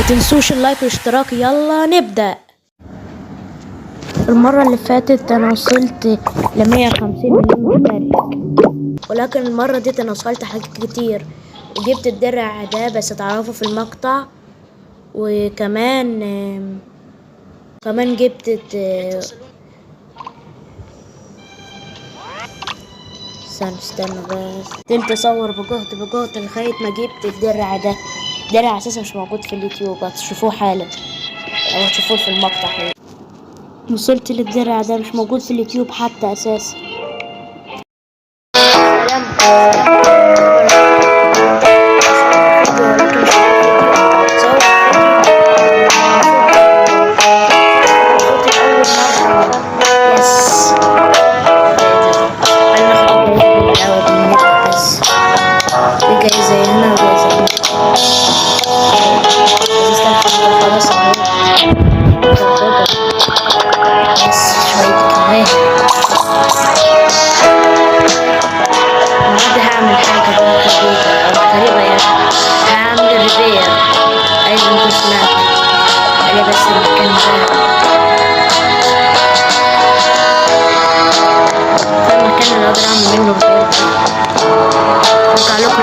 متنسوش اللايك والاشتراك. يلا نبدأ. المرة اللي فاتت انا وصلت ل150 مليون مشترك، ولكن المرة دي انا وصلت حاجات كتير وجبت الدرع ده، بس تعرفوا في المقطع. وكمان جبت استنى بس فضلت اصور بجهد لغاية ما جبت الدرع ده. درع اساسا مش موجود في اليوتيوب، هتشوفوه حالا او هتشوفوه في المقطع حالا. وصلت للدرع ده مش موجود في اليوتيوب حتى اساسا.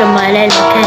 لما الاقي المكان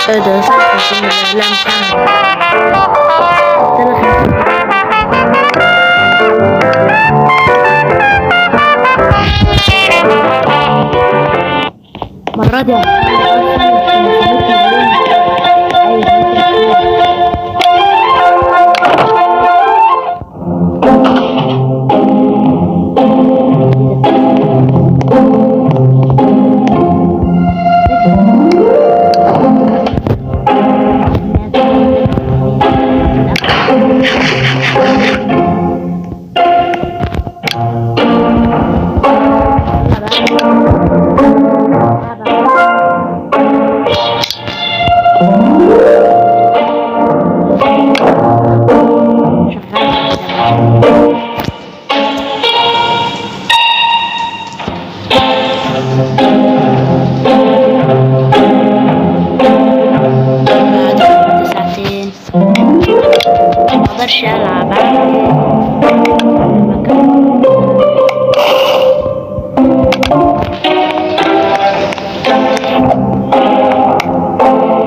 ده صح. لا مش المرة دي مقدرش العب.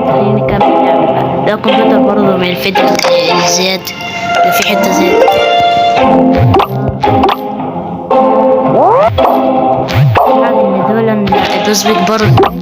خليني نكمل لعبة بقى. ده كمبيوتر برضه من الفيديو زيادة، ده في حتة زيادة. ان دول دوزبيك برضه.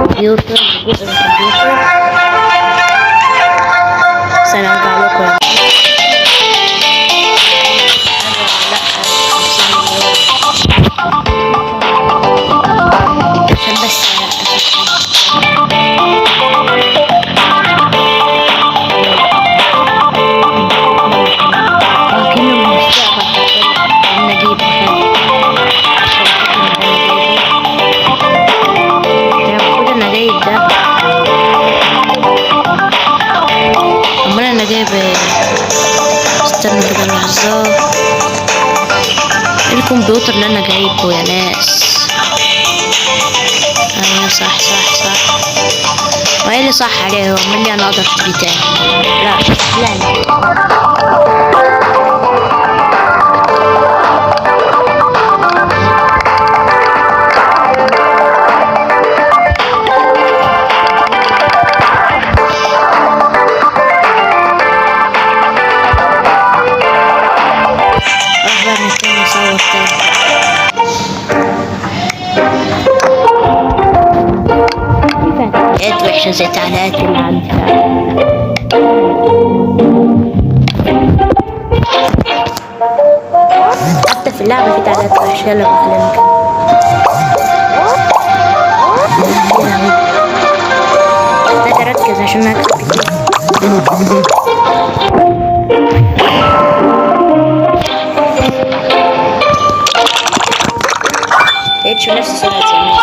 كمبيوتر جزء من الكمبيوتر. سنرجع لكم. عشان بس جايب استنى كده لحظة. الكمبيوتر اللي انا جايبه يا ناس. ايوه صح صح صح. وهي اللي صح عليه هو مني انا اقدر اشتري تاني. لا لا نصور تاني. تعليقات وحشة زي التعليقات اللي عندي حتى في اللعبة في تعليقات وحشة. يلا خلينا نكمل. محتاج اركز عشان اكتب كتير. مبقتش نفس سرعة زمان.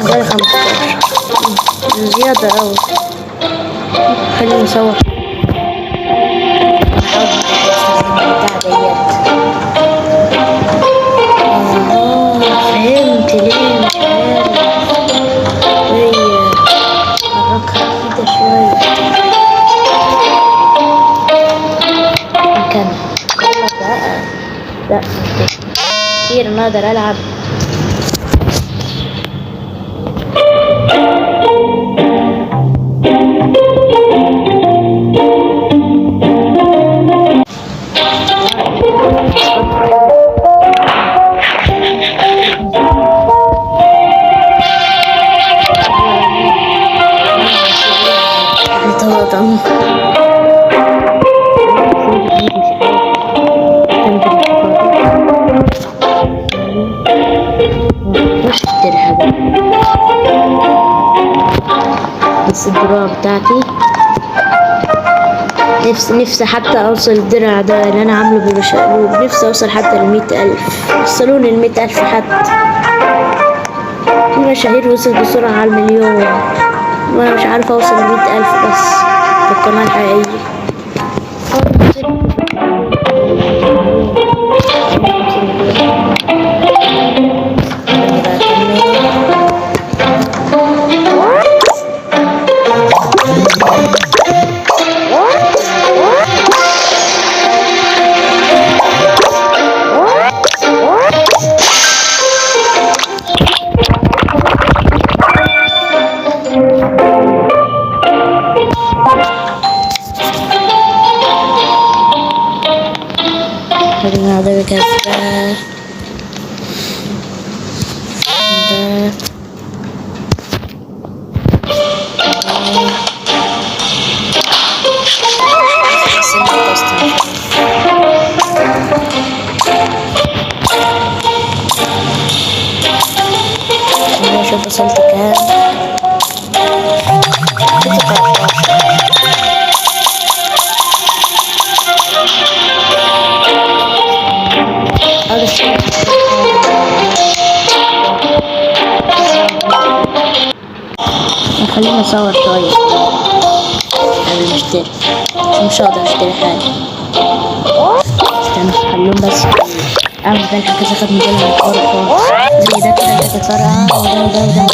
جاي 15 زيادة أوي. خليني نصور. فهمت ليه مش عارف. هي حركها كده شوية. نكمل بقى. لا كتير ما اقدر العب. بس الدراع بتاعتي نفسي حتى اوصل الدرع ده اللي انا عامله بالشقلوب. نفسي اوصل حتى ل100,000. وصلوني ل100,000 حتى. المشاهير وصل بسرعة على 1,000,000 وانا مش عارفة اوصل ل100,000 بس في القناة الحقيقية. هذا بكذا شوف وصلت كام. خلينا نصور شوية قبل نشتري. مش هقدر اشتري حاجة. استنى خليهم بس اعمل بلحق كذا خد موديل من الكورة خالص زي ده كده اللي تتفرقع وده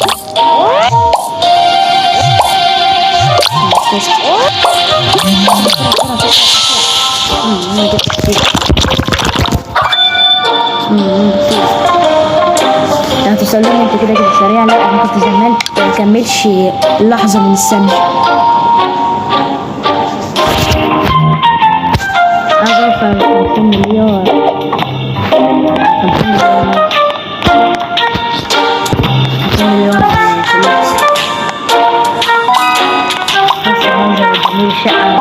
هتوصلوني انت كده سريع. لا انا كنت زمان مكملش لحظة من الثانية. عايز اوصل 50 مليون 50 مليون فلوس. بس منظر جميل شقة.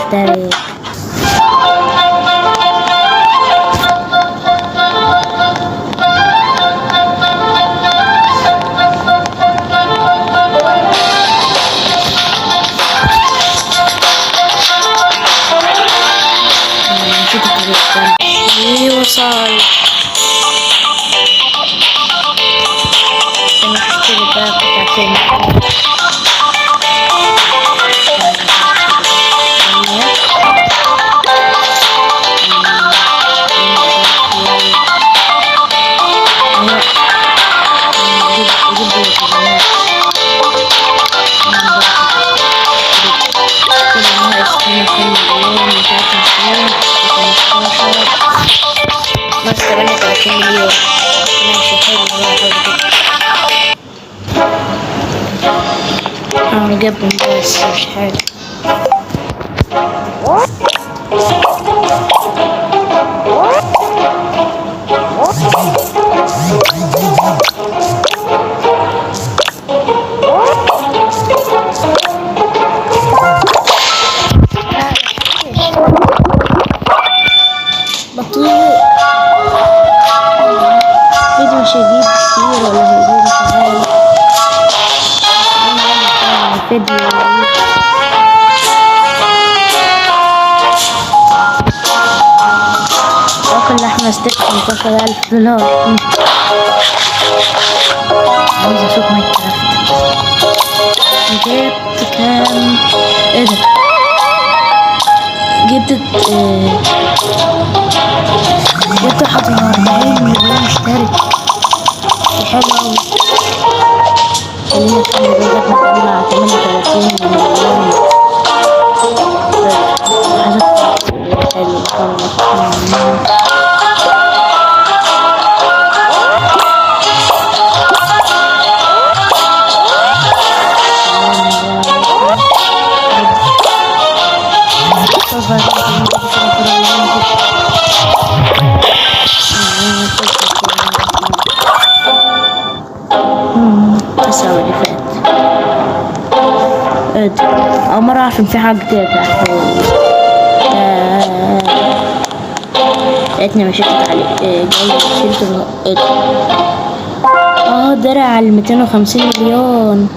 مشترك. نسيت الطريق. وصل. نشتري بقى قطعتين. بس 38 مليون. ماشي حلو. انا جايبهم بس مش حاجة. بطيء. فيديو مش هيجيب كتير ولا هيجيب مش عارف. فيديو واكل لحمة ستيك 15,000 دولار. عايز اشوف ماينكرافت. جبت كام؟ ايه ده؟ جبت 40 مليون مشترك. حلو اوي. خلينا نكمل بقى مع 38 مليون. حلو خلاص. السنة اللي فاتت أول مرة أعرف إن في حاجة كده. لقيتني مشيت عليه جاي شلت درع على 250 مليون.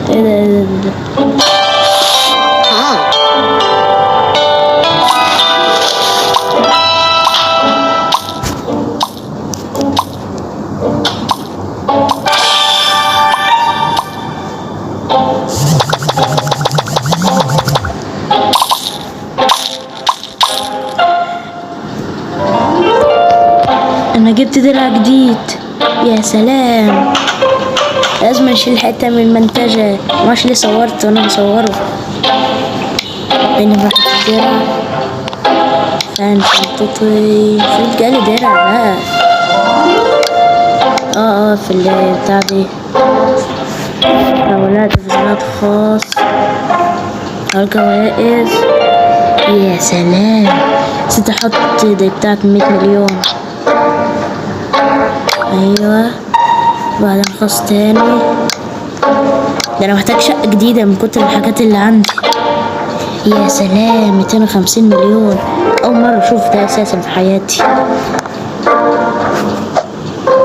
ايه ده انا جبت درع جديد. يا سلام. لازم اشيل حته من المنتجه. مش اللي صورته وانا بصوره. بيني راحت الدرع. فين شنطتي؟ في جالي درع بقى. في اللي بتاع دي اولاد فيديوهات خاص. الجوائز. يا سلام. نسيت احط دي بتاعت 100 مليون. ايوه بعدين خاص تاني. ده انا محتاج شقة جديدة من كتر الحاجات اللي عندي. يا سلام 250 مليون. اول مرة اشوف ده اساسا في حياتي.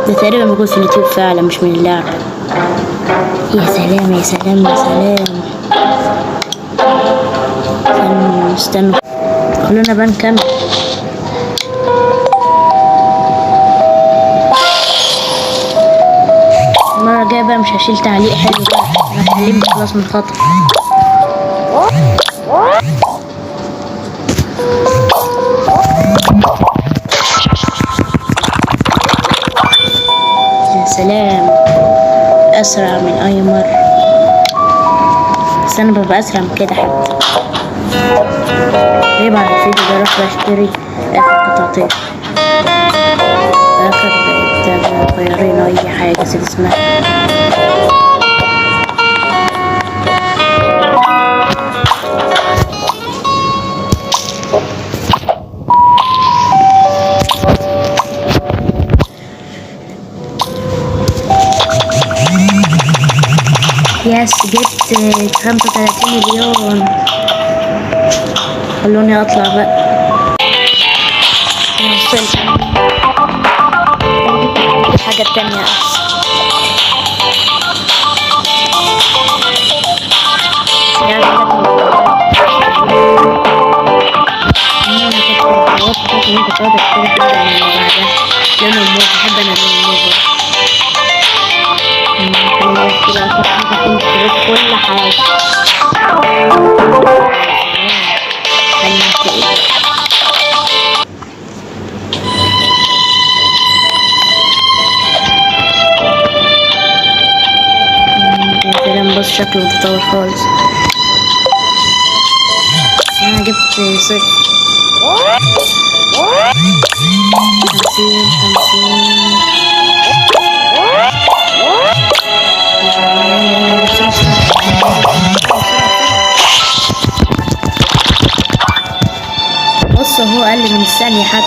ده تقريبا موجود في اليوتيوب فعلا مش من اللعبة. يا سلام يا سلام يا سلام. استنوا خلونا بقى نكمل. المرة الجاية بقى مش هشيل تعليق حلو بقى. انا اتعلمت خلاص من خطأ. يا سلام اسرع من اي مرة. بس انا ببقى اسرع من كده حتى. غيب على الفيديو ده اروح بشتري اخر قطعتين. اخر بتاع طيارين اي حاجة نسيت اسمها. يس جبت 35 مليون. خلوني اطلع بقى. وصلت. حاجة تانية احسن. كنت قادر اشتري حاجة من اللي بعدها. لون الموف، بحب انا لون الموف. خليني اشتري اكتر حاجة، كنت اشتريت كل حاجة. خليني اشتري. يا سلام، بص شكله متطور خالص. انا جبت صفر. 50. بص هو اقل من الثانية حتى.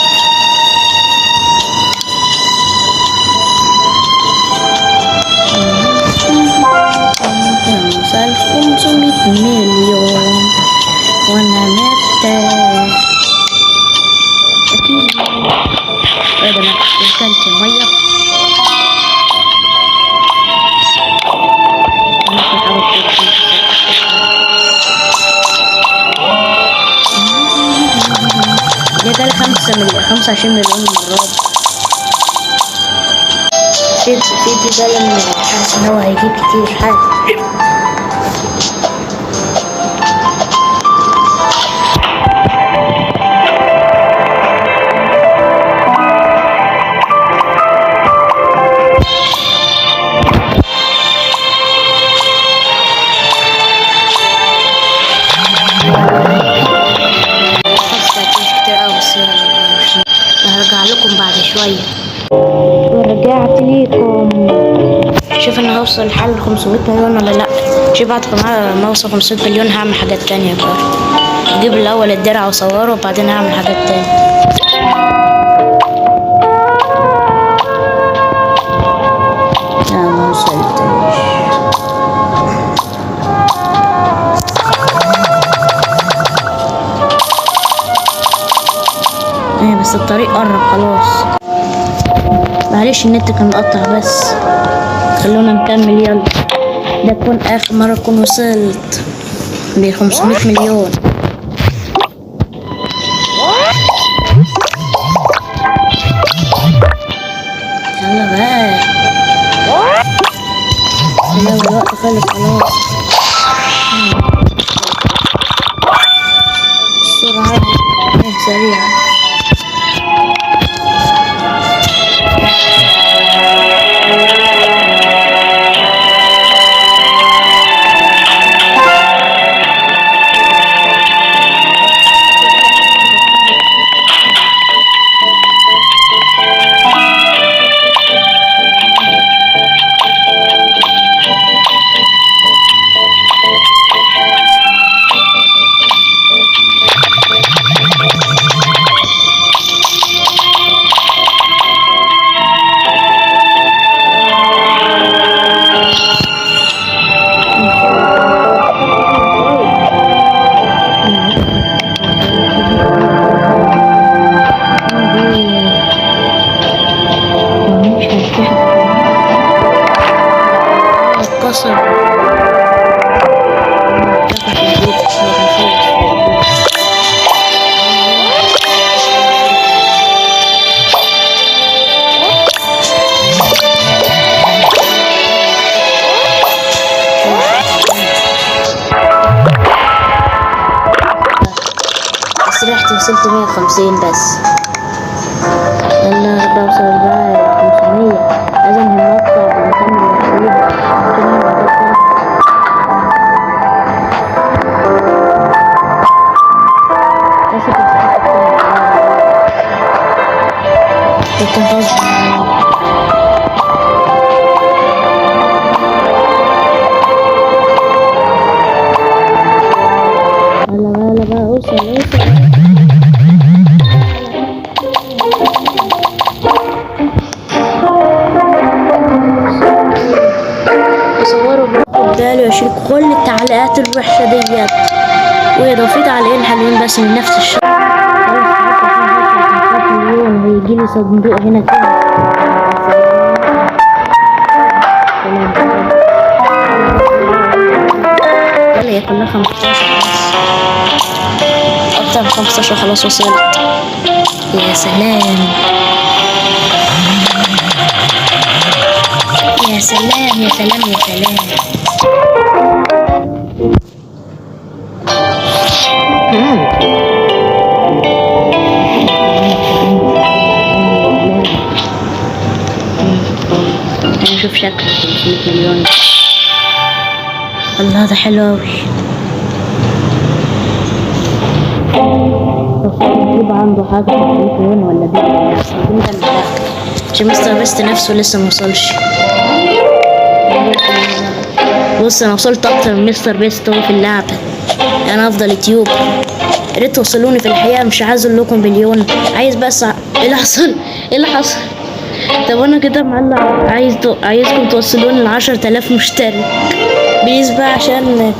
نوصل 500 مليون وانا مرتاح. اكيد. ايه ده، انا اكلت مية. ده جالي 25 مليون مرات. في ده لما حاسس ان هو هيجيب كتير حاجة. هرجع لكم بعد شوية. ورجعت ليكم. شوف انا هوصل لحل 500 مليون ولا لا. شوف بعد ما اوصل 500 مليون هعمل حاجات تانية بقى. اجيب الاول الدرع واصوره وبعدين هعمل حاجات تانية. لا ما وصلتش. بس الطريق قرب خلاص. معلش النت كان مقطع بس. خلونا نكمل يلا. ده تكون اخر مرة اكون وصلت ل 500 مليون. يلا بقى. يلا الوقت خلص خلاص. السرعة سريعة. وصلت 150 بس. يلا بوصل بقى 500. لازم نقطع ونكمل يلا بقى اوصل. اصوروا بالي واشيل كل التعليقات الوحشة ديت. وإضافية على حلوين بس من نفس الشهر. مليون ويجيلي صندوق هنا تاني. يلا هي كلها 15 بس. أكتر من 15 خلاص وصلت. يا سلام يا سلام يا سلام يا سلام. نشوف شكله 500 مليون. الله ده حلو اوي. المفروض عنده حاجة 500 مليون ولا دي عشان مستر بيست نفسه لسه موصلش. بص انا وصلت اكتر من مستر بيست هو في اللعبة. انا افضل يوتيوب. يا ريت توصلوني في الحقيقة، مش عايز اقول لكم مليون، عايز بس ايه اللي حصل؟ ايه اللي حصل؟ طب انا كده معلق عايزكم توصلوني ل10,000 مشترك بليز بقى عشان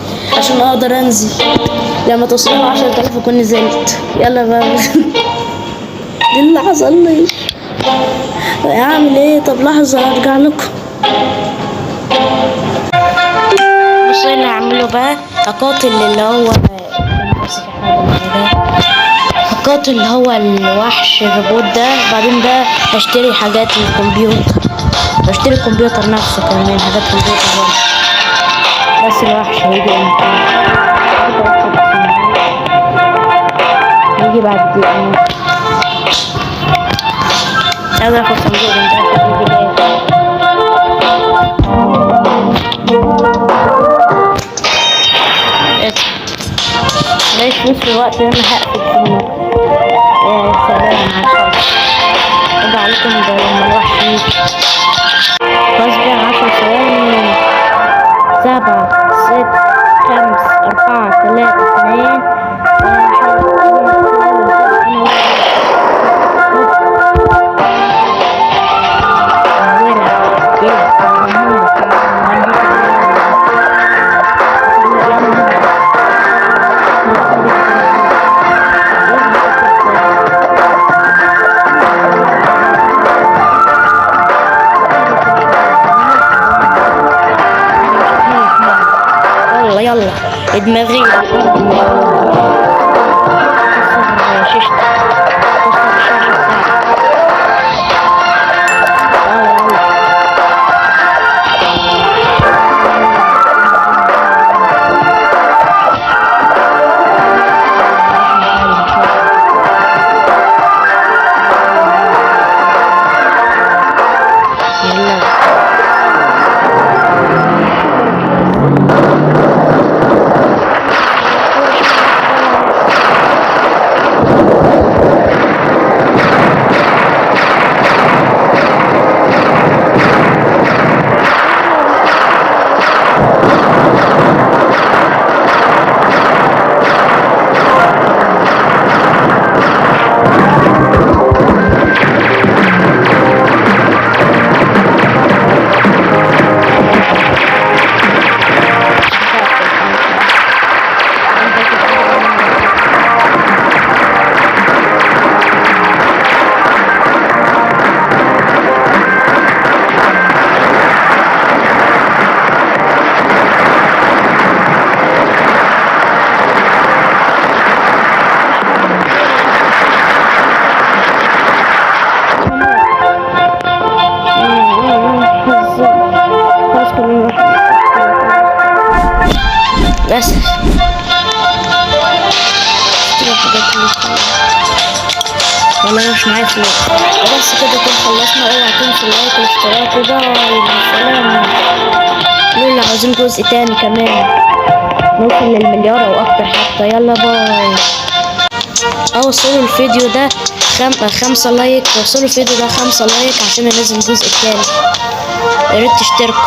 اقدر انزل. لما توصلوني 10,000 اكون نزلت. يلا بقى. ايه اللي حصل لي؟ اعمل ايه؟ طب لحظة ارجع لكم. بصوا ايه اللي هعمله بقى. هقاتل اللي هو هقاتل اللي هو الوحش الروبوت ده. بعدين بقى هشتري حاجات للكمبيوتر، هشتري الكمبيوتر نفسه كمان، حاجات كمبيوتر برضه. بس الوحش هيجي بعد دقيقة. عايز اخد صندوق من ده. ماليش فلوس في الوقت اللي انا هقفل فيه. يا سلام على الخلص. ارجع لكم لما الوحش يجي. خلاص بقى 10 ثواني. 7 6 5 4 3 2 يلا دماغي بس والله مش معايا فلوس. بس كده كده خلصنا. اوعى تنسوا اللايك والاشتراك وباي. سلام. اللي عاوزين جزء تاني كمان نوصل للمليار او اكتر حتى. يلا باي. وصلوا الفيديو ده 5 لايك. وصلوا الفيديو ده 5 لايك عشان انزل الجزء التاني. يا ريت تشتركوا.